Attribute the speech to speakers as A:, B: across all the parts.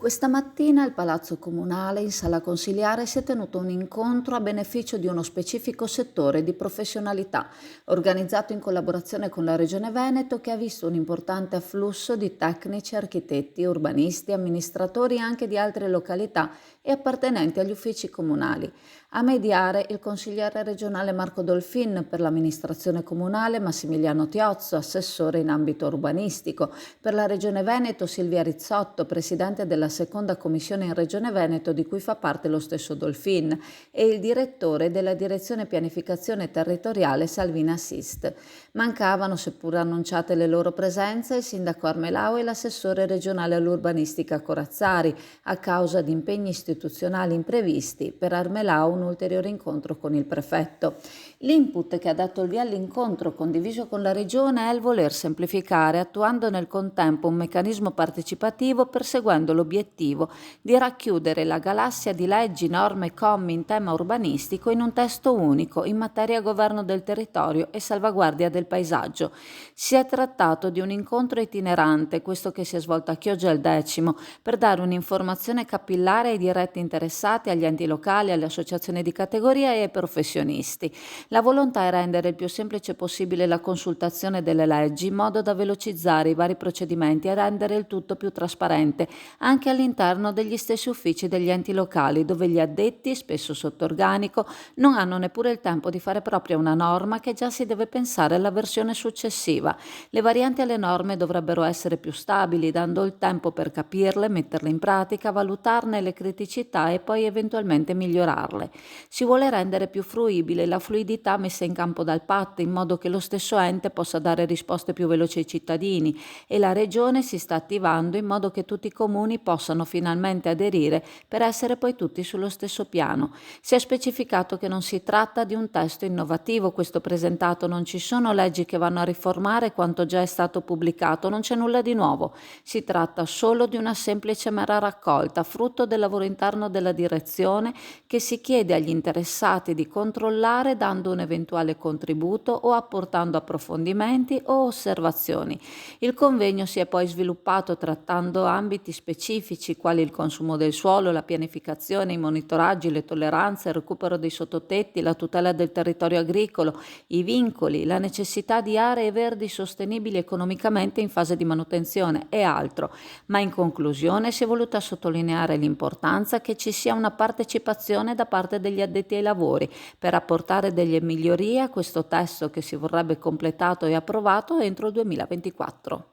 A: Questa mattina al Palazzo Comunale, in sala consiliare, si è tenuto un incontro a beneficio di uno specifico settore di professionalità, organizzato in collaborazione con la Regione Veneto, che ha visto un importante afflusso di tecnici, architetti, urbanisti, amministratori anche di altre località e appartenenti agli uffici comunali. A mediare il consigliere regionale Marco Dolfin, per l'amministrazione comunale Massimiliano Tiozzo, assessore in ambito urbanistico, per la Regione Veneto Silvia Rizzotto, presidente della seconda commissione in Regione Veneto di cui fa parte lo stesso Dolfin, e il direttore della direzione pianificazione territoriale Salvina Sist. Mancavano, seppur annunciate le loro presenze, il sindaco Armelao e l'assessore regionale all'urbanistica Corazzari, a causa di impegni istituzionali imprevisti. Per Armelao un ulteriore incontro con il prefetto. L'input che ha dato il via all'incontro condiviso con la Regione è il voler semplificare, attuando nel contempo un meccanismo partecipativo, perseguendo l'obiettivo di racchiudere la galassia di leggi, norme e commi in tema urbanistico in un testo unico in materia governo del territorio e salvaguardia del paesaggio. Si è trattato di un incontro itinerante, questo che si è svolto a Chioggia il Decimo, per dare un'informazione capillare ai diretti interessati, agli enti locali, alle associazioni di categoria e ai professionisti. La volontà è rendere il più semplice possibile la consultazione delle leggi, in modo da velocizzare i vari procedimenti e rendere il tutto più trasparente, anche all'interno degli stessi uffici degli enti locali, dove gli addetti, spesso sotto organico, non hanno neppure il tempo di fare propria una norma che già si deve pensare alla versione successiva. Le varianti alle norme dovrebbero essere più stabili, dando il tempo per capirle, metterle in pratica, valutarne le criticità e poi eventualmente migliorarle. Si vuole rendere più fruibile la fluidità messa in campo dal PAT, in modo che lo stesso ente possa dare risposte più veloci ai cittadini, e la Regione si sta attivando in modo che tutti i comuni possano finalmente aderire per essere poi tutti sullo stesso piano. Si è specificato che non si tratta di un testo innovativo questo presentato, non ci sono leggi che vanno a riformare quanto già è stato pubblicato, non c'è nulla di nuovo. Si tratta solo di una semplice mera raccolta, frutto del lavoro interno della direzione, che si chiede agli interessati di controllare dando un eventuale contributo o apportando approfondimenti o osservazioni. Il convegno si è poi sviluppato trattando ambiti specifici quali il consumo del suolo, la pianificazione, i monitoraggi, le tolleranze, il recupero dei sottotetti, la tutela del territorio agricolo, i vincoli, la necessità di aree verdi sostenibili economicamente in fase di manutenzione e altro, ma in conclusione si è voluta sottolineare l'importanza che ci sia una partecipazione da parte degli addetti ai lavori per apportare delle migliorie a questo testo che si vorrebbe completato e approvato entro il 2024.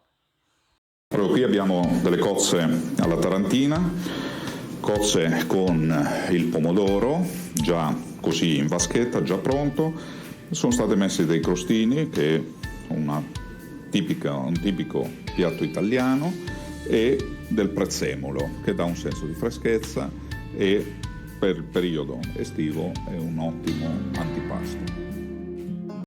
B: Proprio qui abbiamo delle cozze alla tarantina, cozze con il pomodoro già così in vaschetta, già pronto. Sono state messe dei crostini, che è un tipico piatto italiano, e del prezzemolo, che dà un senso di freschezza e per il periodo estivo è un ottimo antipasto.